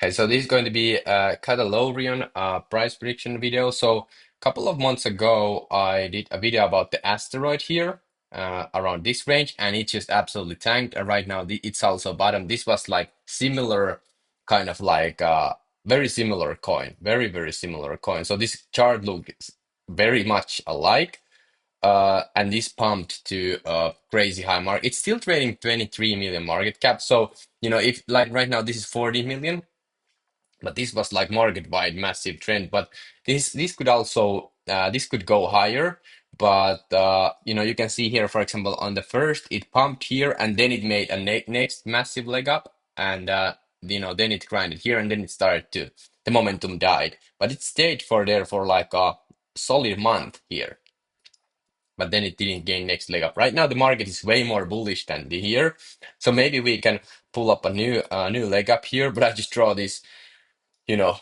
Okay, so this is going to be a CATALORIAN price prediction video. So a couple of months ago, I did a video about the asteroid here around this range, and it just absolutely tanked. And right now, it's also bottom. This was like similar, kind of like very similar coin, very similar coin. So this chart looks very much alike. And this pumped to a crazy high mark. It's still trading 23 million market cap. So, if like right now, this is 40 million. But this was like market-wide massive trend. But this could also this could go higher. But you can see here, for example, on the first it pumped here and then it made a next massive leg up, and then it grinded here and then it started to the momentum died. But it stayed for there for like a solid month here. But then it didn't gain next leg up. Right now the market is way more bullish than the here, so maybe we can pull up a new leg up here. But I just draw this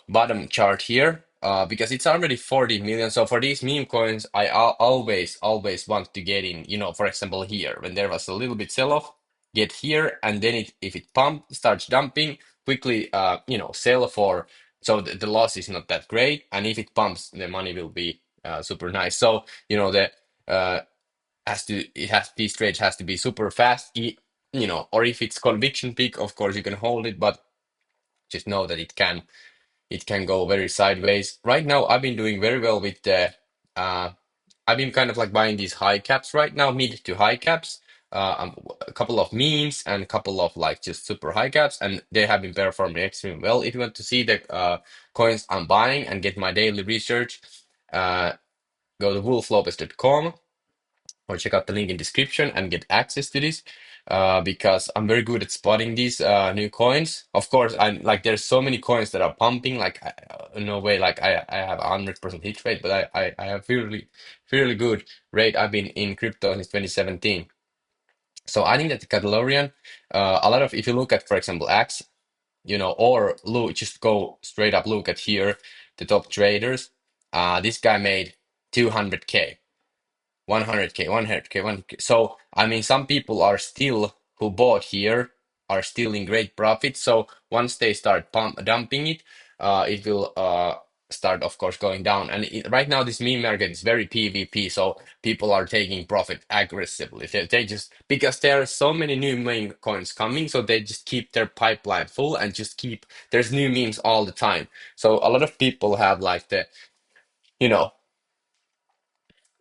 bottom chart here because it's already 40 million. So for these meme coins, I always want to get in, for example, here when there was a little bit sell-off, get here, and then if it starts dumping, quickly, sell for, so the loss is not that great. And if it pumps, the money will be super nice. So, the uh, these trades has to be super fast, or if it's conviction peak, of course you can hold it, but just know that it can go very sideways. Right now, I've been doing very well with the. I've been kind of like buying these high caps right now, mid to high caps. A couple of memes and a couple of like just super high caps, and they have been performing extremely well. If you want to see the coins I'm buying and get my daily research, uh, go to wolflopez.com or check out the link in description and get access to this because I'm very good at spotting these new coins. Of course, I'm like there's so many coins that are pumping. Like no way, like I have 100% hit rate, but I have really good rate. I've been in crypto since 2017. So I think that the CATALORIAN, a lot of if you look at, for example, X, or look, just go straight up, look at here the top traders. This guy made 200K. 100K, 100K, 100K. So, I mean, some people are still who bought here are still in great profit. So once they start dumping it, it will start, of course, going down. And right now, this meme market is very PvP. So people are taking profit aggressively. They just because there are so many new meme coins coming, so they just keep their pipeline full and just keep there's new memes all the time. So a lot of people have like you know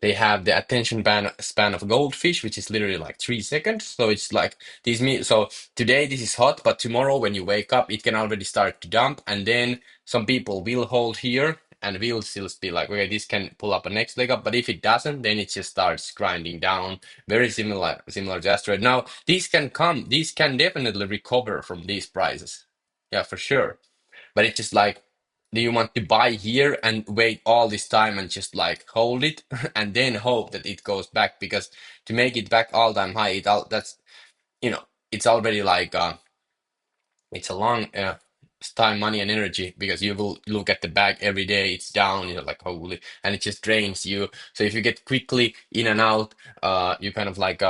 they have the attention span of a goldfish, which is literally like 3 seconds. So it's like these me. So today this is hot, but tomorrow when you wake up, it can already start to dump, and then some people will hold here and will still be like, okay, this can pull up a next leg up. But if it doesn't, then it just starts grinding down. Very similar to asteroid. Now these can definitely recover from these prices. Yeah, for sure. But it's just like, do you want to buy here and wait all this time and just like hold it and then hope that it goes back? Because to make it back all time high, that's it's already like it's a long time, money, and energy because you will look at the back every day. It's down, you're like holy, and it just drains you. So if you get quickly in and out, you kind of like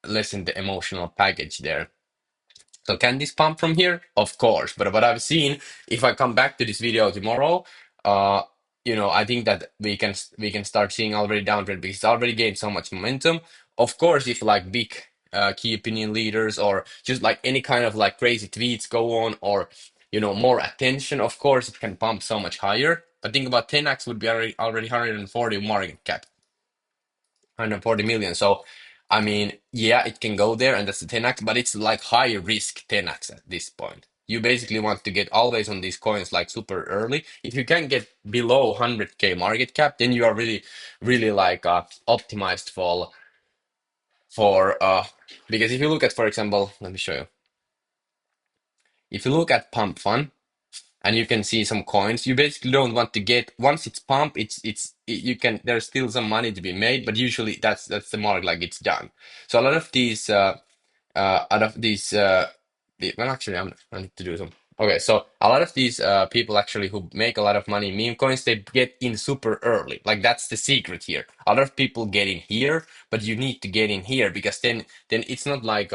lessen the emotional package there. So can this pump from here? Of course. But what I've seen, if I come back to this video tomorrow, I think that we can start seeing already downtrend because it's already gained so much momentum. Of course, if like big key opinion leaders or just like any kind of like crazy tweets go on or more attention, of course it can pump so much higher. But think about 10x would be already 140 market cap. 140 million. So, I mean, yeah, it can go there, and that's the 10x, but it's like high risk 10x at this point. You basically want to get always on these coins like super early. If you can get below 100K market cap, then you are really like optimized for because if you look at, for example, let me show you. If you look at Pump Fun, and you can see some coins. You basically don't want to get once it's pumped. You can there's still some money to be made, but usually that's the mark like it's done. So a lot of these out of these well actually I need to do some. Okay, so a lot of these people actually who make a lot of money in meme coins, they get in super early. Like that's the secret here. A lot of people get in here, but you need to get in here because then it's not like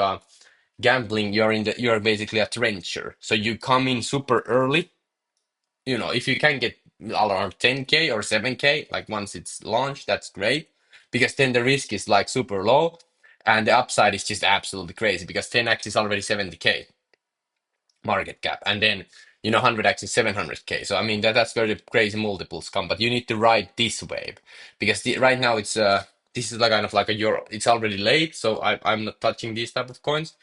gambling, you're basically a trencher. So you come in super early. If you can get around 10K or 7K, like once it's launched, that's great because then the risk is like super low and the upside is just absolutely crazy because 10x is already 70K market cap, and then 100x is 700K. So I mean that's very crazy multiples come, but you need to ride this wave because right now it's this is like kind of like a Europe. It's already late, so I'm not touching these type of coins.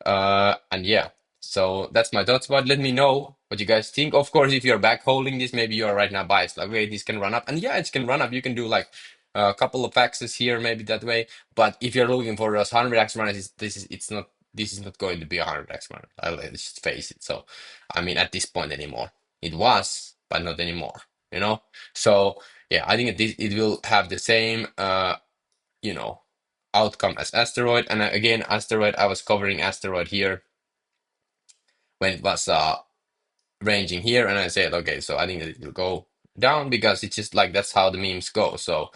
And yeah, so that's my thoughts about it. Let me know what you guys think. Of course, if you're back holding this, maybe you are right now biased, like, wait, this can run up, and yeah, it can run up. You can do like a couple of axes here, maybe that way. But if you're looking for those 100x runners, this is not going to be a 100x runner. Let's just face it. So, I mean, at this point anymore, it was, but not anymore. You know. So yeah, I think it will have the same you know outcome as asteroid. And again, asteroid, I was covering asteroid here when it was ranging here, and I said, okay, so I think that it will go down because it's just like that's how the memes go. So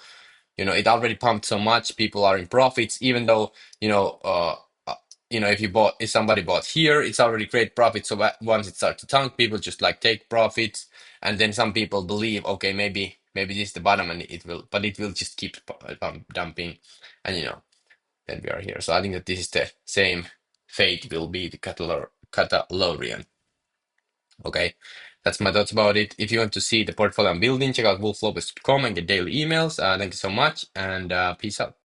it already pumped so much, people are in profits, even though uh, if somebody bought here, it's already great profit. So once it starts to tank, people just like take profits, and then some people believe, okay, maybe this is the bottom, and it will just keep dumping, and then we are here. So I think that this is the same fate will be the Catalorian. Okay, that's my thoughts about it. If you want to see the portfolio I'm building, check out wolflopez.com and get daily emails. Thank you so much, and peace out.